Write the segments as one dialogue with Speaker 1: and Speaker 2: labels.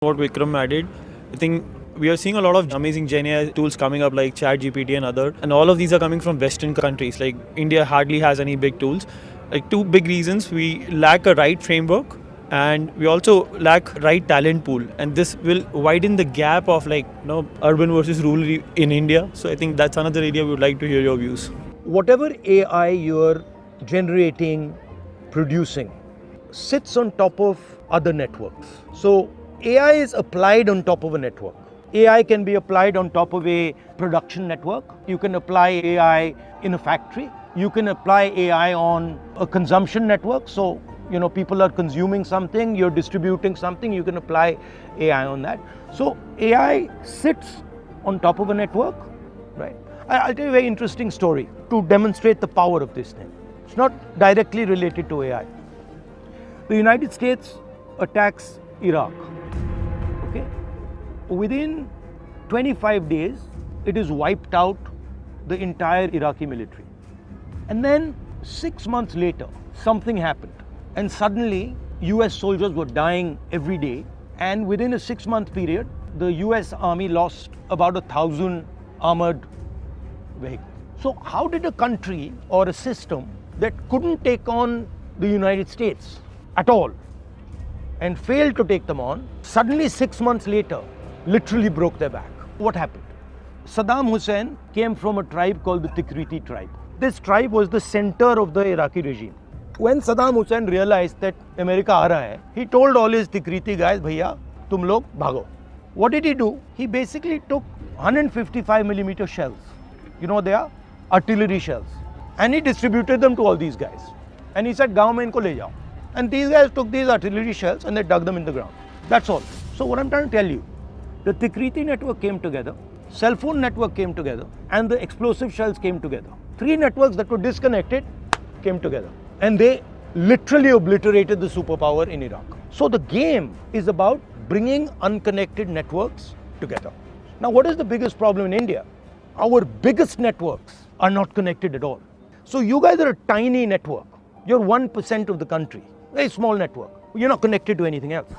Speaker 1: What Vikram added, I think we are seeing a lot of amazing Gen AI tools coming up like ChatGPT and other, and all of these are coming from Western countries. Like India hardly has any big tools. Like two big reasons: we lack a right framework, and we also lack right talent pool. And this will widen the gap of urban versus rural in India. So I think that's another area we would like to hear your views.
Speaker 2: Whatever AI you're generating, producing, sits on top of other networks. So AI is applied on top of a network. AI can be applied on top of a production network. You can apply AI in a factory. You can apply AI on a consumption network. So, people are consuming something, you're distributing something, you can apply AI on that. So AI sits on top of a network, right? I'll tell you a very interesting story to demonstrate the power of this thing. It's not directly related to AI. The United States attacks Iraq. Okay? Within 25 days, it has wiped out the entire Iraqi military. And then 6 months later, something happened. And suddenly, US soldiers were dying every day. And within a 6-month period, the US Army lost about 1,000 armored vehicles. So how did a country or a system that couldn't take on the United States at all and failed to take them on, suddenly 6 months later, literally broke their back? What happened? Saddam Hussein came from a tribe called the Tikriti tribe. This tribe was the center of the Iraqi regime. When Saddam Hussein realized that America aa raha hai, he told all his Tikriti guys, bhaiya, tum log bhago. What did he do? He basically took 155mm shells. You know they are? Artillery shells. And he distributed them to all these guys. And he said, gaon mein inko le jao. And these guys took these artillery shells and they dug them in the ground. That's all. So what I'm trying to tell you, the Tikriti network came together, cell phone network came together, and the explosive shells came together. 3 networks that were disconnected came together. And they literally obliterated the superpower in Iraq. So the game is about bringing unconnected networks together. Now what is the biggest problem in India? Our biggest networks are not connected at all. So you guys are a tiny network. You're 1% of the country. Very small network. You're not connected to anything else.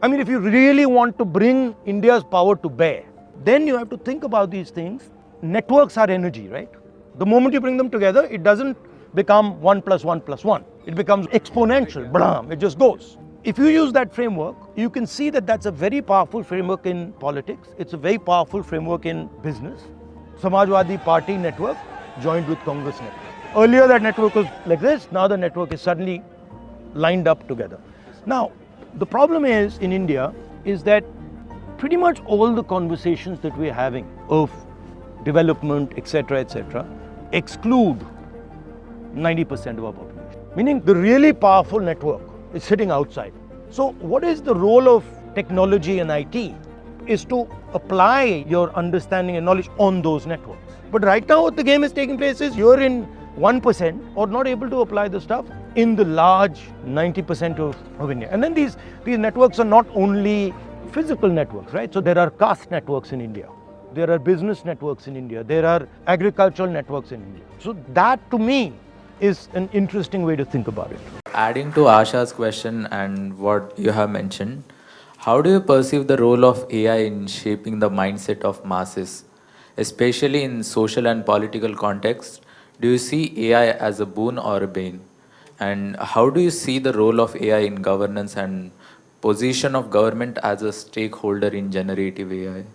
Speaker 2: I mean, if you really want to bring India's power to bear, then you have to think about these things. Networks are energy, right? The moment you bring them together, it doesn't become 1 + 1 + 1. It becomes exponential. Blam, it just goes. If you use that framework, you can see that that's a very powerful framework in politics. It's a very powerful framework in business. Samajwadi Party network joined with Congress network. Earlier that network was like this, now the network is suddenly lined up together. Now, the problem is in India is that pretty much all the conversations that we're having of development, etc., exclude 90% of our population. Meaning the really powerful network is sitting outside. So what is the role of technology and IT is to apply your understanding and knowledge on those networks. But right now what the game is taking place is you're in 1% or not able to apply the stuff in the large 90% of India. And then these networks are not only physical networks, right? So there are caste networks in India. There are business networks in India. There are agricultural networks in India. So that to me is an interesting way to think about it.
Speaker 3: Adding to Asha's question and what you have mentioned, how do you perceive the role of AI in shaping the mindset of masses, especially in social and political context? Do you see AI as a boon or a bane? And how do you see the role of AI in governance and position of government as a stakeholder in generative AI?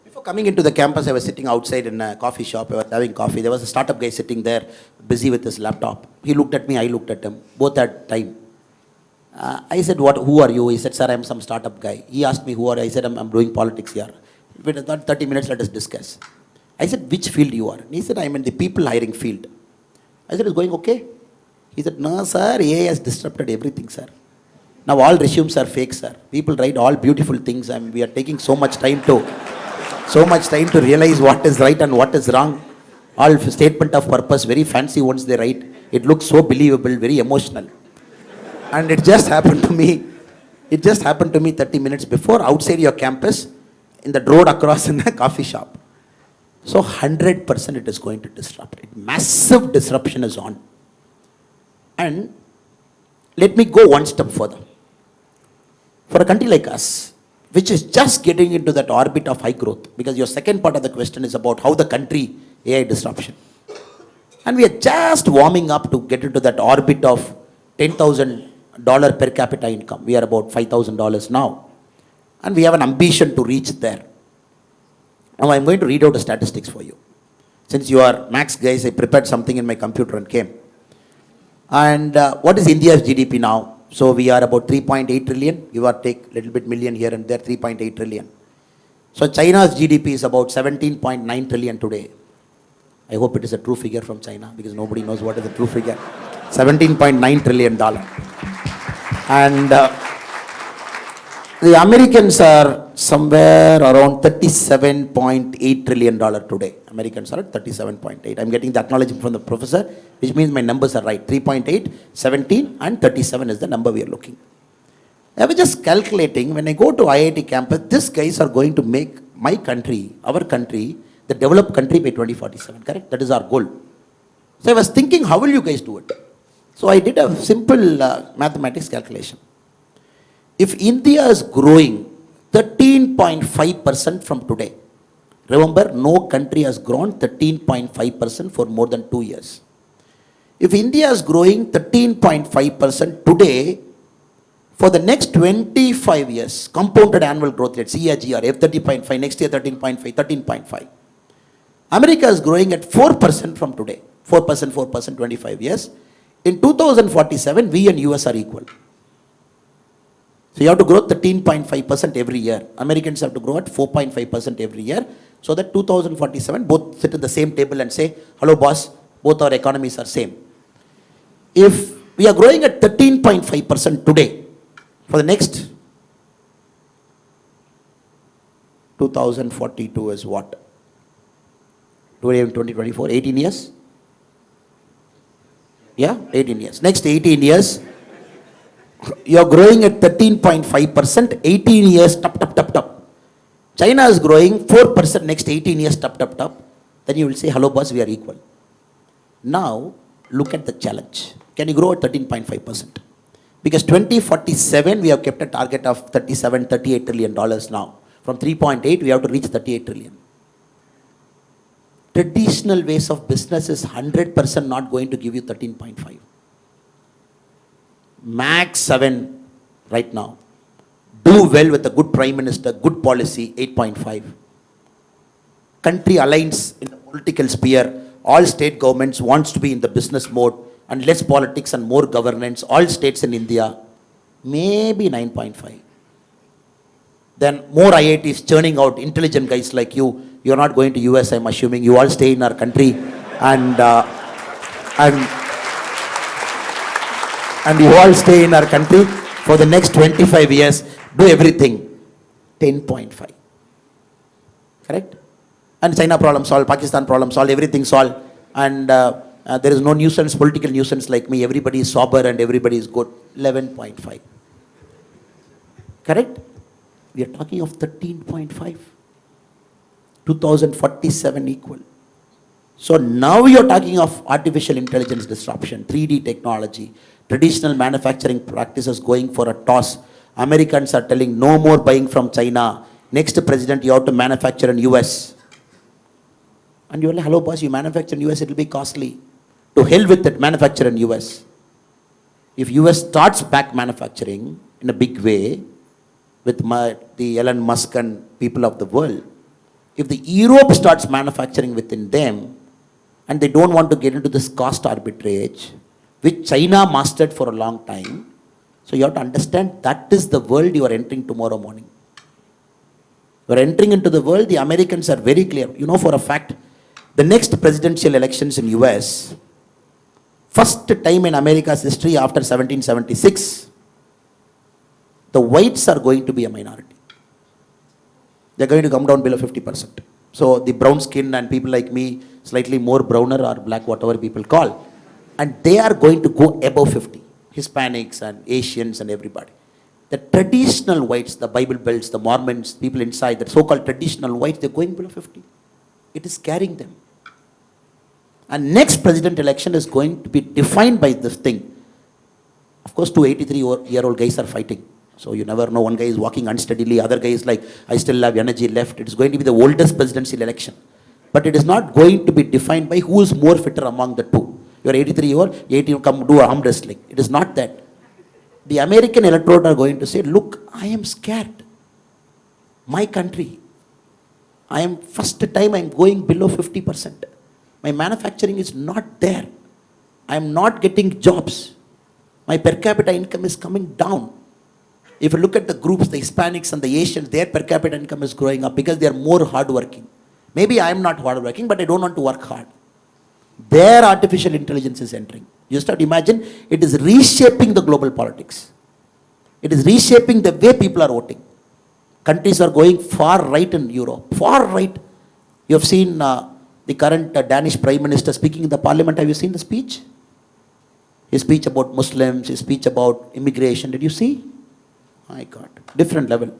Speaker 4: Before coming into the campus, I was sitting outside in a coffee shop. I was having coffee. There was a startup guy sitting there, busy with his laptop. He looked at me, I looked at him. Both had time. I said, who are you? He said, sir, I'm some startup guy. He asked me, who are you? I said, I'm doing politics here. Within 30 minutes, let us discuss. I said, which field you are? And he said, I'm in the people hiring field. I said, it's going okay? He said, no, sir, AI has disrupted everything, sir. Now all resumes are fake, sir. People write all beautiful things, and we are taking so much time to realize what is right and what is wrong. All statement of purpose, very fancy ones they write. It looks so believable, very emotional. And it just happened to me. It just happened to me 30 minutes before, outside your campus, in the road across in the coffee shop. So 100% it is going to disrupt it. Massive disruption is on. And let me go one step further. For a country like us, which is just getting into that orbit of high growth. Because your second part of the question is about how the country AI disruption. And we are just warming up to get into that orbit of $10,000 per capita income. We are about $5,000 now. And we have an ambition to reach there. Now I'm going to read out the statistics for you. Since you are Max guys, I prepared something in my computer and came. And what is India's GDP now? So we are about 3.8 trillion, give or take a little bit million here and there, 3.8 trillion. So China's GDP is about 17.9 trillion today. I hope it is a true figure from China because nobody knows what is the true figure. $17.9 trillion. And the Americans are somewhere around $37.8 trillion today. Americans are at 37.8. I'm getting the acknowledgement from the professor, which means my numbers are right. 3.8, 17 and 37 is the number we are looking. I was just calculating, when I go to IIT campus, these guys are going to make my country, our country, the developed country by 2047, correct? That is our goal. So I was thinking, how will you guys do it? So I did a simple mathematics calculation. If India is growing 13.5% from today, remember, no country has grown 13.5% for more than 2 years. If India is growing 13.5% today, for the next 25 years, compounded annual growth rate, CAGR, F30.5, next year 13.5, 13.5. America is growing at 4% from today, 4%, 25 years. In 2047, we and US are equal. So you have to grow 13.5% every year. Americans have to grow at 4.5% every year. So that 2047, both sit at the same table and say, hello boss, both our economies are same. If we are growing at 13.5% today, for the next 2042 is what? Today in 2024, 18 years? Yeah, 18 years. Next 18 years, you are growing at 13.5%, 18 years, top. China is growing 4% next 18 years, top. Then you will say, hello boss, we are equal. Now, look at the challenge. Can you grow at 13.5%? Because 2047, we have kept a target of $38 trillion now. From 3.8, we have to reach 38 trillion. Traditional ways of business is 100% not going to give you 13.5. Max 7 right now. Do well with a good prime minister, good policy, 8.5. Country aligns in the political sphere. All state governments wants to be in the business mode and less politics and more governance. All states in India, maybe 9.5. Then more IITs churning out intelligent guys like you. You're not going to US, I'm assuming. You all stay in our country and you all stay in our country for the next 25 years. Do everything. 10.5. Correct? And China problem solved, Pakistan problem solved, everything solved. And there is no nuisance, political nuisance like me. Everybody is sober and everybody is good. 11.5. Correct? We are talking of 13.5. 2047 equal. So now you're talking of artificial intelligence disruption, 3D technology, traditional manufacturing practices going for a toss. Americans are telling no more buying from China. Next president, you have to manufacture in US. And you're like, hello boss, you manufacture in US, it will be costly. To hell with it, manufacture in US. If US starts back manufacturing in a big way, with the Elon Musk and people of the world, if the Europe starts manufacturing within them, and they don't want to get into this cost arbitrage, which China mastered for a long time, so you have to understand that is the world you are entering tomorrow morning. You are entering into the world, the Americans are very clear. You know for a fact, the next presidential elections in US, first time in America's history after 1776, the whites are going to be a minority. They're going to come down below 50%. So the brown skin and people like me, slightly more browner or black, whatever people call, and they are going to go above 50. Hispanics and Asians and everybody. The traditional whites, the Bible Belts, the Mormons, people inside, the so-called traditional whites, they're going below 50. It is carrying them. And next president election is going to be defined by this thing. Of course, two 83-year-old guys are fighting. So you never know. One guy is walking unsteadily, other guy is like, I still have energy left. It is going to be the oldest presidential election. But it is not going to be defined by who is more fitter among the two. You are 83-year-old, 18, come do arm wrestling. It is not that. The American electorate are going to say, look, I am scared. My country, first time I am going below 50%. My manufacturing is not there. I am not getting jobs. My per capita income is coming down. If you look at the groups, the Hispanics and the Asians, their per capita income is growing up because they are more hardworking. Maybe I am not hardworking, but I don't want to work hard. Their artificial intelligence is entering. You start to imagine, it is reshaping the global politics. It is reshaping the way people are voting. Countries are going far right in Europe, far right. You have seen the current Danish Prime Minister speaking in the parliament. Have you seen the speech? His speech about Muslims, his speech about immigration. Did you see? My God, different level.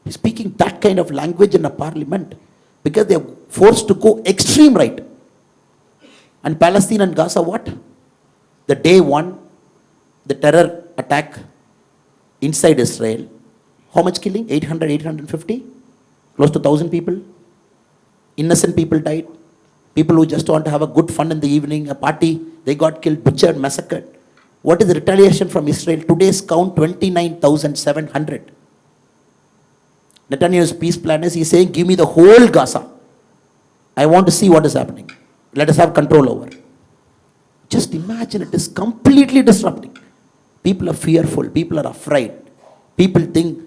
Speaker 4: He's speaking that kind of language in a parliament because they are forced to go extreme right. And Palestine and Gaza, what? The day one, the terror attack inside Israel. How much killing? 800, 850? Close to 1,000 people. Innocent people died. People who just want to have a good fun in the evening, a party, they got killed, butchered, massacred. What is the retaliation from Israel? Today's count, 29,700. Netanyahu's peace plan is, he's saying, give me the whole Gaza. I want to see what is happening. Let us have control over. Just imagine, it is completely disrupting. People are fearful. People are afraid. People think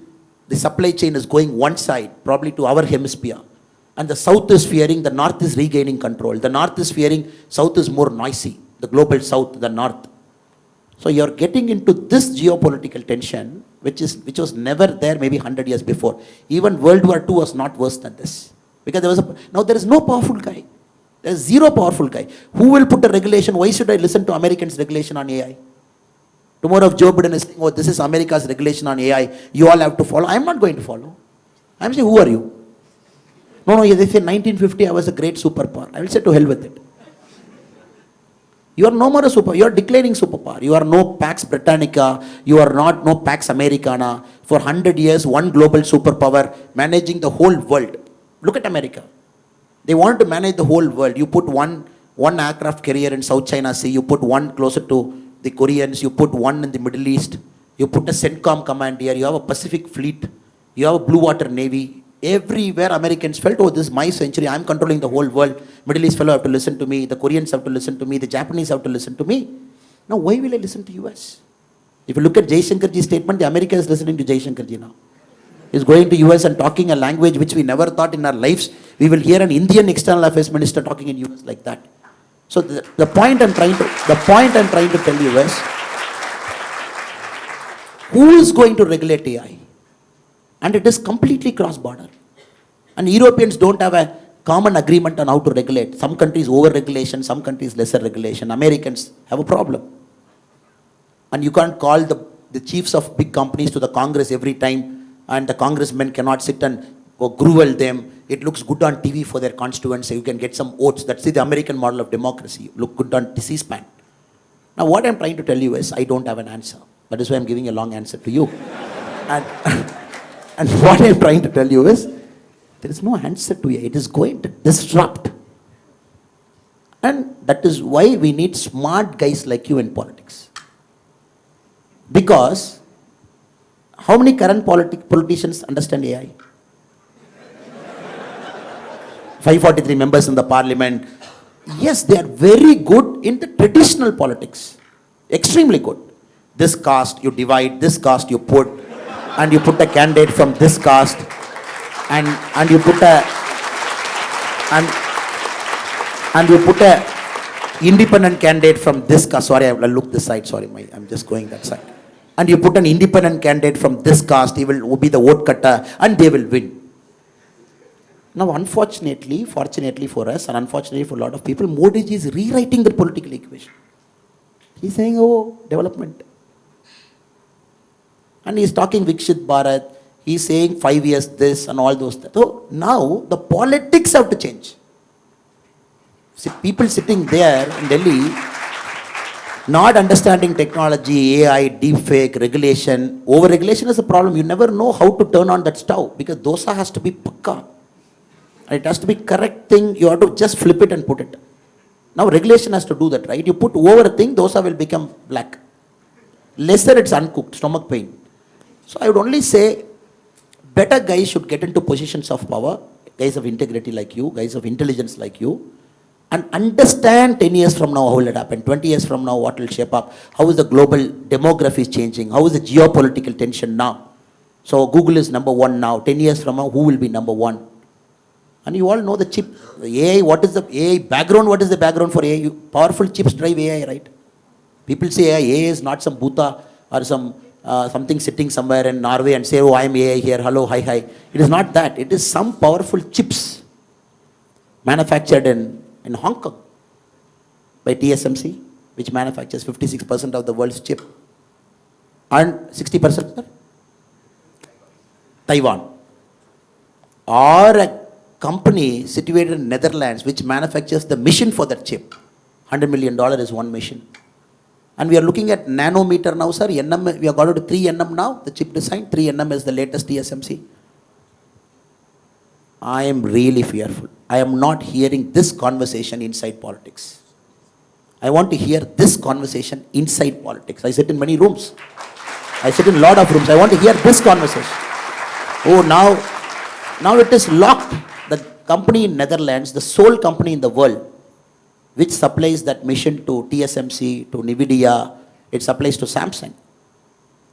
Speaker 4: the supply chain is going one side, probably to our hemisphere. And the south is fearing, the north is regaining control. The north is fearing, south is more noisy. The global south, the north. So you're getting into this geopolitical tension, which was never there maybe 100 years before. Even World War II was not worse than this. Because now there is no powerful guy. There is zero powerful guy. Who will put a regulation? Why should I listen to Americans' regulation on AI? Tomorrow if Joe Biden is saying, oh, this is America's regulation on AI, you all have to follow. I'm not going to follow. I'm saying, who are you? No, they say 1950 I was a great superpower. I will say to hell with it. You are no more a superpower. You are declining superpower. You are no Pax Britannica. You are not no Pax Americana. For 100 years, one global superpower managing the whole world. Look at America. They want to manage the whole world. You put one aircraft carrier in South China Sea. You put one closer to the Koreans. You put one in the Middle East. You put a CENTCOM command here. You have a Pacific fleet. You have a blue water navy. Everywhere Americans felt, oh, this is my century, I'm controlling the whole world. Middle East fellow have to listen to me, the Koreans have to listen to me, the Japanese have to listen to me. Now why will I listen to US? If you look at Jaishankarji's statement, the America is listening to Jaishankarji now. He's going to US and talking a language which we never thought in our lives. We will hear an Indian external affairs minister talking in US like that. So the point I'm trying to tell you is, who is going to regulate AI? And it is completely cross-border. And Europeans don't have a common agreement on how to regulate. Some countries over-regulation, some countries lesser regulation. Americans have a problem. And you can't call the chiefs of big companies to the Congress every time, and the congressmen cannot sit and grovel them. It looks good on TV for their constituents, so you can get some votes. That's the American model of democracy. Look good on C-SPAN. Now what I'm trying to tell you is, I don't have an answer. That is why I'm giving a long answer to you. And what I'm trying to tell you is, there is no answer to it. It is going to disrupt. And that is why we need smart guys like you in politics. Because, how many current politicians understand AI? 543 members in the parliament. Yes, they are very good in the traditional politics. Extremely good. This caste you divide, this caste you put, and you put a candidate from this caste, and you put a independent candidate from this caste. Sorry, I'll look this side. Sorry, I'm just going that side. And you put an independent candidate from this caste. He will be the vote cutter, and they will win. Now, unfortunately, fortunately for us, and unfortunately for a lot of people, Modi ji is rewriting the political equation. He's saying, oh, development. And he's talking Vikshit Bharat. He's saying 5 years this and all those. So now the politics have to change. See, people sitting there in Delhi, Not understanding technology, AI, deepfake, regulation. Over-regulation is a problem. You never know how to turn on that stove because dosa has to be pakka. And it has to be correct thing. You have to just flip it and put it. Now regulation has to do that, right? You put over a thing, dosa will become black. Lesser it's uncooked, stomach pain. So I would only say, better guys should get into positions of power, guys of integrity like you, guys of intelligence like you, and understand 10 years from now how will it happen, 20 years from now what will shape up, how is the global demography changing, how is the geopolitical tension now. So Google is number one now, 10 years from now who will be number one? And you all know the chip, the AI, what is the AI background, what is the background for AI? Powerful chips drive AI, right? People say AI is not some Bhuta or some something sitting somewhere in Norway and say, oh, I am AI here, hello, hi, hi. It is not that. It is some powerful chips manufactured in Hong Kong by TSMC, which manufactures 56% of the world's chip. And 60%, sir? Taiwan. Or a company situated in Netherlands which manufactures the mission for that chip. $100 million is one mission. And we are looking at nanometer now, sir. NM, we have got to 3 nm now, the chip design. 3 nm is the latest TSMC. I am really fearful. I am not hearing this conversation inside politics. I want to hear this conversation inside politics. I sit in many rooms. I sit in a lot of rooms. I want to hear this conversation. Oh, now it is locked. The company in Netherlands, the sole company in the world which supplies that mission to TSMC, to NVIDIA, it supplies to Samsung.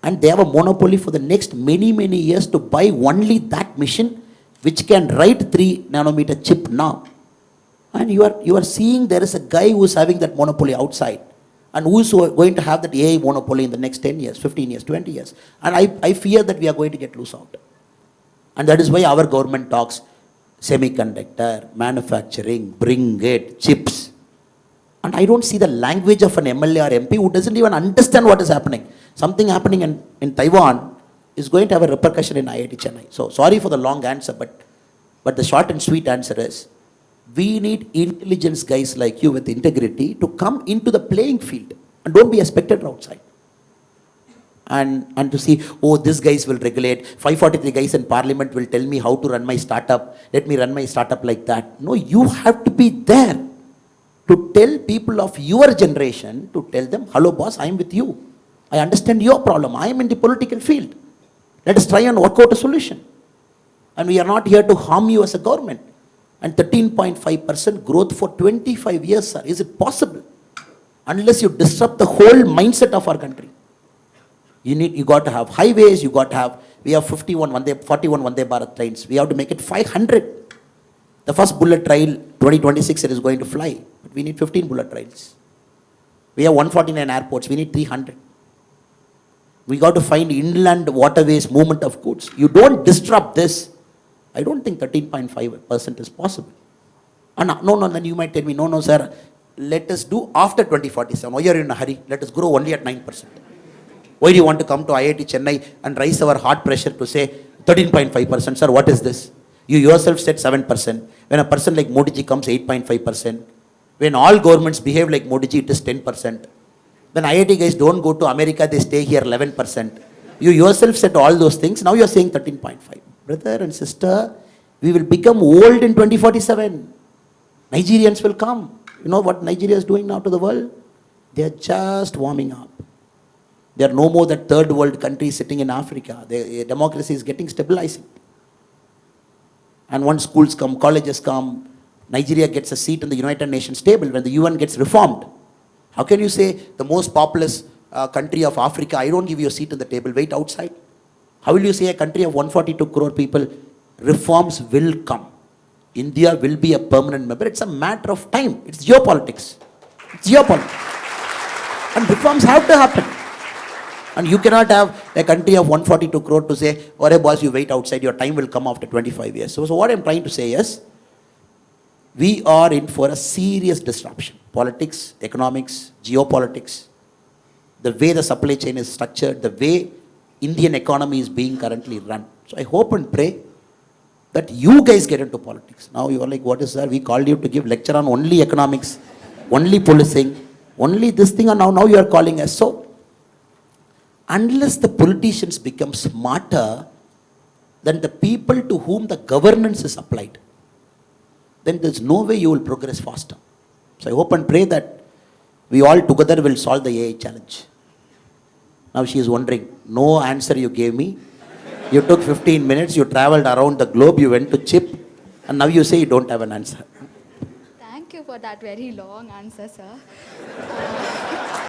Speaker 4: And they have a monopoly for the next many, many years to buy only that mission which can write 3 nanometer chip now. And you are seeing there is a guy who is having that monopoly outside and who is going to have that AI monopoly in the next 10 years, 15 years, 20 years. And I fear that we are going to get loose out. And that is why our government talks semiconductor, manufacturing, bring it, chips. And I don't see the language of an MLA or MP who doesn't even understand what is happening. Something happening in Taiwan is going to have a repercussion in IIT Chennai. So sorry for the long answer, but the short and sweet answer is, we need intelligence guys like you with integrity to come into the playing field and don't be a spectator outside. And to see, oh, these guys will regulate, 543 guys in parliament will tell me how to run my startup, let me run my startup like that. No, you have to be there to tell people of your generation, to tell them, hello boss, I am with you. I understand your problem. I am in the political field. Let us try and work out a solution. And we are not here to harm you as a government. And 13.5% growth for 25 years, sir. Is it possible? Unless you disrupt the whole mindset of our country. You got to have highways, you got to have, we have 41 Vande Bharat trains. We have to make it 500. The first bullet trail, 2026, it is going to fly. But we need 15 bullet trails. We have 149 airports, we need 300. We got to find inland waterways, movement of goods. You don't disrupt this, I don't think 13.5% is possible. And no, then you might tell me, no, sir, let us do after 2047. Why are you in a hurry? Let us grow only at 9%. Why do you want to come to IIT Chennai and raise our heart pressure to say 13.5%, sir, what is this? You yourself said 7%. When a person like Modi ji comes, 8.5%. When all governments behave like Modi ji, it is 10%. When IIT guys don't go to America, they stay here 11%. You yourself said all those things. Now you are saying 13.5. Brother and sister, we will become old in 2047. Nigerians will come. You know what Nigeria is doing now to the world? They are just warming up. They are no more that third world country sitting in Africa. The democracy is getting stabilizing. And once schools come, colleges come, Nigeria gets a seat in the United Nations table when the UN gets reformed. How can you say the most populous country of Africa, I don't give you a seat in the table, wait outside? How will you say a country of 142 crore people, reforms will come? India will be a permanent member. It's a matter of time. It's geopolitics. It's geopolitics. And reforms have to happen. And you cannot have a country of 142 crore to say, oh, boss, you wait outside, your time will come after 25 years. So what I'm trying to say is, we are in for a serious disruption. Politics, economics, geopolitics, the way the supply chain is structured, the way Indian economy is being currently run. So I hope and pray that you guys get into politics. Now you are like, what is that? We called you to give lecture on only economics, only policing, Only this thing, and now you are calling us. So, unless the politicians become smarter than the people to whom the governance is applied, then there's no way you will progress faster. So I hope and pray that we all together will solve the AI challenge. Now she is wondering, no answer you gave me. You took 15 minutes, you traveled around the globe, you went to CHIP, and now you say you don't have an answer.
Speaker 5: Thank you for that very long answer, sir.